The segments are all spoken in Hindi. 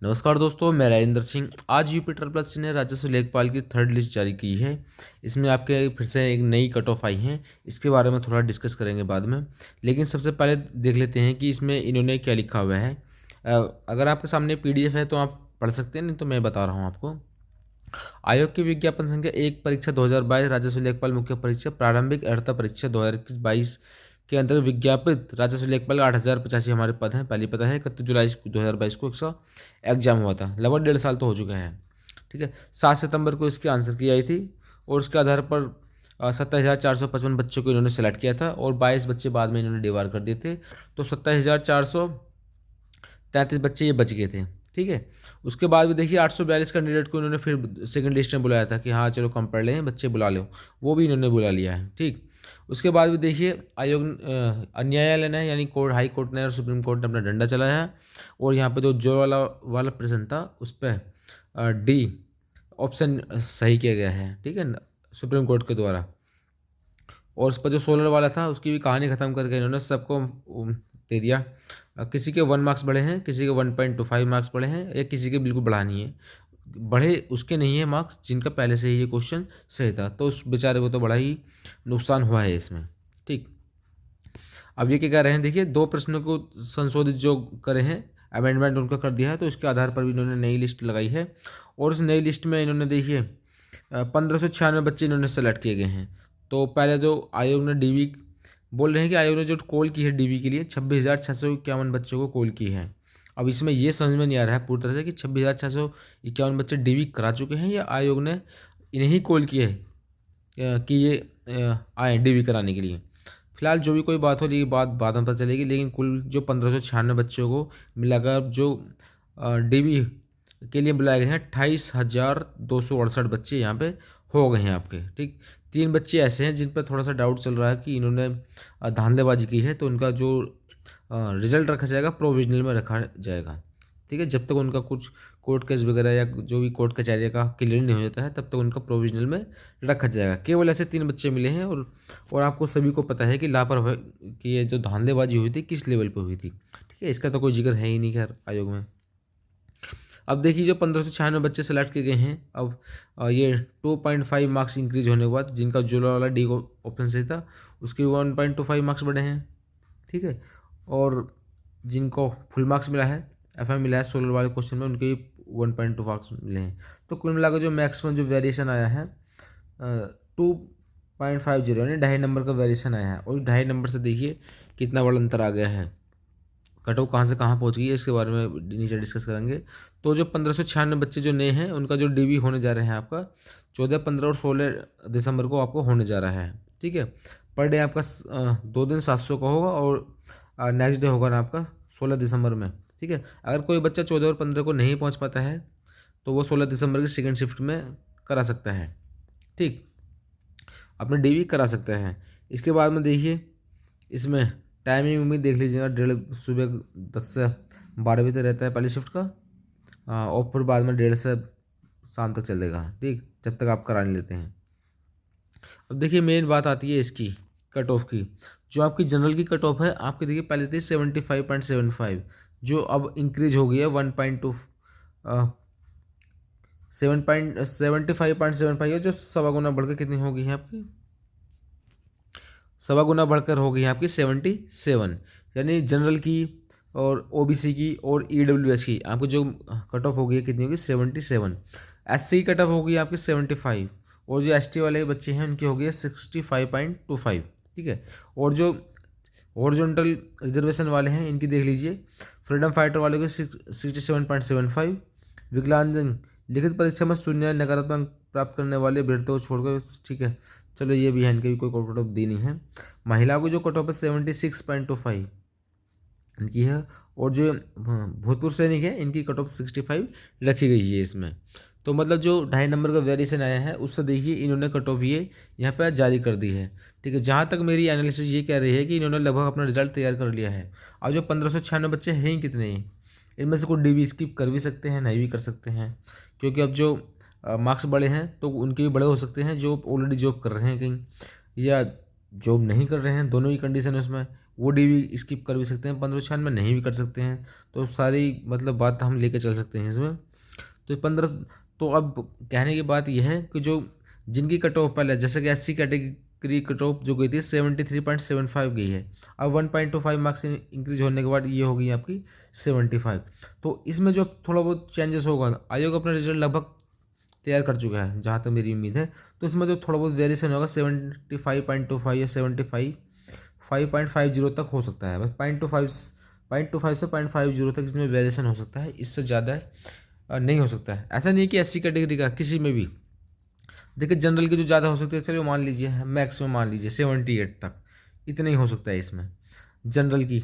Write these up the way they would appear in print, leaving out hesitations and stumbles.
नमस्कार दोस्तों, मैं राजेंद्र सिंह। आज यूपी ट्रिपल प्लस ने राजस्व लेखपाल की थर्ड लिस्ट जारी की है। इसमें आपके फिर से एक नई कट ऑफ आई है। इसके बारे में थोड़ा डिस्कस करेंगे बाद में, लेकिन सबसे पहले देख लेते हैं कि इसमें इन्होंने क्या लिखा हुआ है। अगर आपके सामने पीडीएफ है तो आप पढ़ सकते हैं, नहीं तो मैं बता रहा हूँ आपको। आयोग की विज्ञापन संख्या 1 परीक्षा 2022 राजस्व लेखपाल मुख्य परीक्षा प्रारंभिक अर्हता परीक्षा 2021-22 के अंतर्गत विज्ञापित राजस्व लेखपाल 8,085 हमारे पद हैं। पहली पता है 31 जुलाई 2022 को इसका एग्जाम हुआ था। लगभग 1.5 साल तो हो चुका है। ठीक है, 7 सितंबर को इसकी आंसर की आई थी और उसके आधार पर 27,455 बच्चों को इन्होंने सेलेक्ट किया था और 22 बच्चे बाद में इन्होंने डिवार कर दिए थे। तो 27,433 बच्चे ये बच गए थे। ठीक है, उसके बाद भी देखिए 842 कैंडिडेट को इन्होंने फिर सेकंड लिस्ट में बुलाया था कि हाँ चलो कम पढ़ लें, बच्चे बुला लो। वो भी इन्होंने बुला लिया है। ठीक, उसके बाद भी देखिए आयोग न्यायालय ने यानी कोर्ट, हाई कोर्ट ने और सुप्रीम कोर्ट ने अपना डंडा चलाया है और यहाँ पे जो वाला प्रश्न था उस पर डी ऑप्शन सही किया गया है। ठीक है, सुप्रीम कोर्ट के द्वारा। और उस पर जो सोलर वाला था उसकी भी कहानी ख़त्म करके इन्होंने सबको दे दिया। किसी के 1 मार्क्स बढ़े हैं, किसी के 1.25 मार्क्स बढ़े हैं, या किसी के बिल्कुल बढ़ा नहीं है। बढ़े उसके नहीं है मार्क्स जिनका पहले से ही ये क्वेश्चन सही था, तो उस बेचारे को तो बड़ा ही नुकसान हुआ है इसमें। ठीक, अब ये क्या कह रहे हैं, देखिए 2 प्रश्नों को संशोधित जो करे हैं, अमेंडमेंट उनका कर दिया है, तो इसके आधार पर भी इन्होंने नई लिस्ट लगाई है। और उस नई लिस्ट में इन्होंने देखिए 1596 बच्चे इन्होंने सेलेक्ट किए गए हैं। तो पहले जो आयोग ने डीवी बोल रहे हैं कि आयोग ने जो कॉल की है डीवी के लिए 26,651 बच्चों को कॉल की है। अब इसमें ये समझ में नहीं आ रहा है पूरी तरह से कि 26,651 बच्चे डीवी करा चुके हैं या आयोग ने इन्हें कॉल किया है कि ये आए डीवी कराने के लिए। फिलहाल जो भी कोई बात हो रही बात बाद में पता चलेगी, लेकिन कुल जो 1596 बच्चों को मिलाकर जो डीवी के लिए बुलाए गए हैं 28,268 बच्चे यहाँ पे हो गए हैं आपके। ठीक, 3 बच्चे ऐसे हैं जिन पर थोड़ा सा डाउट चल रहा है कि इन्होंने धांधलेबाजी की है, तो उनका जो रिजल्ट रखा जाएगा प्रोविजनल में रखा जाएगा। ठीक है, जब तक उनका कुछ कोर्ट केस वगैरह या जो भी कोर्ट कचहरी का क्लियर नहीं हो जाता है तब तक उनका प्रोविजनल में रखा जाएगा। केवल ऐसे 3 बच्चे मिले हैं और आपको सभी को पता है कि लापरवाही कि ये जो धांधलेबाजी हुई थी किस लेवल पर हुई थी। ठीक है, इसका तो कोई जिक्र है ही नहीं खैर आयोग में। अब देखिए जो 1596 बच्चे सेलेक्ट किए गए हैं, अब ये 2.5 मार्क्स इंक्रीज होने के बाद जिनका जो वाला डी ऑप्शन सही था उसके 1.25 मार्क्स बढ़े हैं। ठीक है, और जिनको फुल मार्क्स मिला है, एफएम मिला है सोलर वाले क्वेश्चन में, उनके 1.2 मार्क्स मिले हैं। तो कुल मिलाकर जो मैक्सिमम जो वेरिएशन आया है 2.50 यानी 2.5 नंबर का वेरिएशन आया है। और 2.5 नंबर से देखिए कितना बड़ा अंतर आ गया है, कट ऑफ कहाँ से कहाँ पहुँच गई है, इसके बारे में नीचे डिस्कस करेंगे। तो जो 1596 बच्चे जो नए हैं उनका जो डीवी होने जा रहे हैं आपका 14, 15 और 16 दिसंबर को आपको होने जा रहा है। ठीक है, पर डे आपका 2 दिन 700 का होगा और नेक्स्ट डे होगा ना आपका 16 दिसंबर में। ठीक है, अगर कोई बच्चा 14 और 15 को नहीं पहुँच पाता है तो वो 16 दिसंबर की सेकेंड शिफ्ट में करा सकता है। ठीक, अपने डीवी करा सकता है। इसके बाद में देखिए इसमें टाइमिंग भी देख लीजिएगा, सुबह 10 से 12 बजे तक रहता है पहली शिफ्ट का, और फिर बाद में 1:30 से शाम तक चलेगा। ठीक, जब तक आप करा नहीं लेते हैं। अब देखिए मेन बात आती है इसकी कट ऑफ की। जो आपकी जनरल की कट ऑफ है आपकी देखिए पहले थी 75.75, जो अब इंक्रीज हो गई है 1.2 75.75 है, जो सवा गुना बढ़कर कितनी हो गई है आपकी, सवा गुना बढ़कर हो गई है आपकी 77। यानी जनरल की और ओबीसी की और ईडब्ल्यूएस की आपको जो कट ऑफ हो गई है कितनी होगी 77। एससी की कट ऑफ हो गई आपकी 75 और जो एसटी वाले बच्चे हैं उनकी हो गई है 65.25। ठीक है, और जो हॉरिजॉन्टल रिजर्वेशन वाले हैं इनकी देख लीजिए, फ्रीडम फाइटर वाले को 67.75, विकलांगजन लिखित परीक्षा में शून्य नकारात्मक प्राप्त करने वाले अभ्यर्थियों को छोड़कर। ठीक है, चलो ये भी है, इनके भी कोई कट ऑफ दी नहीं है। महिला को जो कट ऑफ है 76.25 इनकी है, और जो भूतपूर्व सैनिक है इनकी कट ऑफ 65 रखी गई है इसमें। तो मतलब जो 2.5 नंबर का वेरिएशन आया है उससे देखिए इन्होंने कट ऑफ ये यहाँ पर जारी कर दी है। ठीक है, जहाँ तक मेरी एनालिसिस ये कह रही है कि इन्होंने लगभग अपना रिजल्ट तैयार कर लिया है। और जो 1596 बच्चे हैं ही कितने हैं, इनमें से कोई डीवी स्किप कर भी सकते हैं, नहीं भी कर सकते हैं, क्योंकि अब जो मार्क्स बड़े हैं तो उनके भी बड़े हो सकते हैं जो ऑलरेडी जॉब कर रहे हैं कहीं, या जॉब नहीं कर रहे हैं, दोनों ही कंडीशन है उसमें। वो DV स्किप कर भी सकते हैं, 1596 नहीं भी कर सकते हैं। तो सारी मतलब बात हम लेके चल सकते हैं इसमें। तो 15, तो अब कहने की बात यह है कि जो जिनकी कट ऑफ पहले, जैसे कि SC कैटेगरी कट ऑफ जो गई थी 73.75 गई है, अब 1.25 मार्क्स इंक्रीज होने के बाद ये हो गई आपकी 75। तो इसमें जो थोड़ा बहुत चेंजेस होगा, आयोग अपना रिजल्ट लगभग तैयार कर चुका है जहाँ तक मेरी उम्मीद है। तो इसमें जो थोड़ा बहुत वेरिएशन होगा 75.25 या 5.50 तक हो सकता है, बस 0.25 से 0.50 तक इसमें वेरिएशन हो सकता है, इससे ज़्यादा नहीं हो सकता है। ऐसा नहीं है कि SC कैटेगरी का किसी में भी, देखिए जनरल की जो ज़्यादा हो सकती है, चलिए मान लीजिए मैक्स में मान लीजिए 78 तक, इतना ही हो सकता है इसमें जनरल की।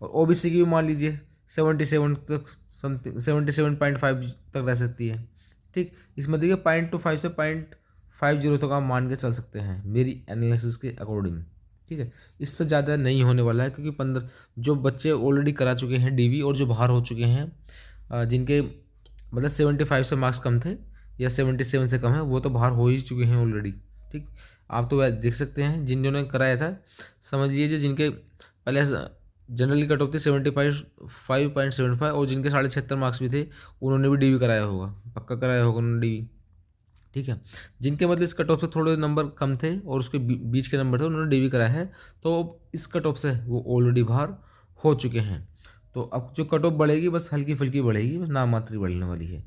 और OBC की भी मान लीजिए 77 तक, समथिंग 77.5 तक रह सकती है। ठीक, इसमें देखिए 0.25 से 0.50 तक आप मान के चल सकते हैं मेरी एनालिसिस के अकॉर्डिंग। ठीक है, इससे ज़्यादा नहीं होने वाला है, क्योंकि 15 जो बच्चे ऑलरेडी करा चुके हैं DV और जो बाहर हो चुके हैं, जिनके मतलब 75 से मार्क्स कम थे या 77 से कम है, वो तो बाहर हो ही चुके हैं ऑलरेडी। ठीक, आप तो देख सकते हैं जिन्होंने कराया था, समझ लीजिए जिनके पहले जनरल की कट ऑफ थी 75.75 और जिनके 76.5 मार्क्स भी थे, उन्होंने भी DV कराया होगा, पक्का कराया होगा उन्होंने DV। ठीक है, जिनके मतलब इस कट ऑफ से थोड़े नंबर कम थे और उसके बीच के नंबर थे, उन्होंने DV कराया है, तो इस कट ऑफ से वो ऑलरेडी बाहर हो चुके हैं। तो अब जो कट ऑफ बढ़ेगी बस हल्की फुल्की बढ़ेगी, बस नाम मात्र ही बढ़ने वाली है।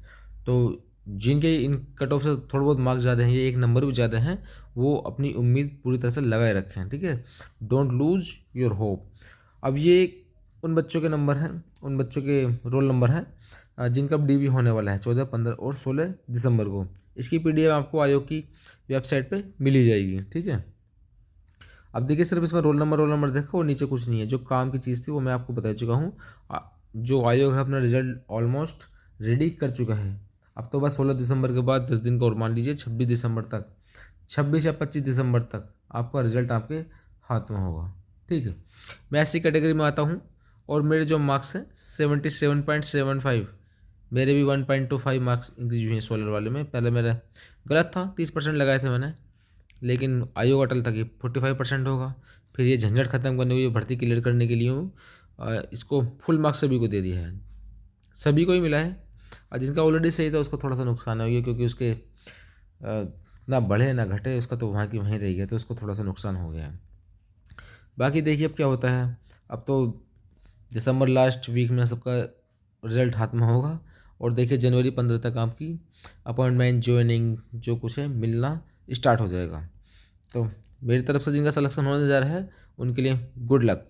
तो जिनके इन कट ऑफ से थोड़े बहुत मार्क्स ज़्यादा हैं, ये एक नंबर भी ज़्यादा हैं, वो अपनी उम्मीद पूरी तरह से लगाए रखें। ठीक है, डोंट लूज योर होप। अब ये उन बच्चों के नंबर हैं, उन बच्चों के रोल नंबर हैं जिनका अब DV होने वाला है 14, 15 और 16 दिसंबर को। इसकी PDF आपको आयोग की वेबसाइट पे मिली जाएगी। ठीक है, अब देखिए सिर्फ इसमें रोल नंबर देखो और नीचे कुछ नहीं है। जो काम की चीज़ थी वो मैं आपको बता चुका हूँ। जो आयोग है अपना रिजल्ट ऑलमोस्ट रेडी कर चुका है। अब तो बस 16 दिसंबर के बाद 10 दिन का और मान लीजिए 26 दिसंबर तक, 26 या 25 दिसंबर तक आपका रिजल्ट आपके हाथ में होगा। ठीक है, मैं ऐसी कैटेगरी में आता हूँ और मेरे जो मार्क्स हैं 77.75, मेरे भी 1.25 मार्क्स इंक्रीज हुए हैं सोलर वाले में। पहले मेरा गलत था, 30% लगाए थे मैंने, लेकिन आयोग अटल था कि 45% होगा। फिर ये झंझट खत्म करने के लिए, भर्ती क्लियर करने के लिए इसको फुल मार्क्स सभी को दे दिया है, सभी को ही मिला है। और जिनका ऑलरेडी सही था उसको थोड़ा सा नुकसान हो गया, क्योंकि उसके ना बढ़े ना घटे, उसका तो वहाँ की वहीं रह गया, तो उसको थोड़ा सा नुकसान हो गया है। बाकी देखिए अब क्या होता है। अब तो दिसंबर लास्ट वीक में सबका रिजल्ट हाथ में होगा, और देखिए जनवरी 15 तक आपकी अपॉइंटमेंट, ज्वाइनिंग जो कुछ है मिलना स्टार्ट हो जाएगा। तो मेरी तरफ से जिनका सिलेक्शन होने जा रहा है उनके लिए गुड लक।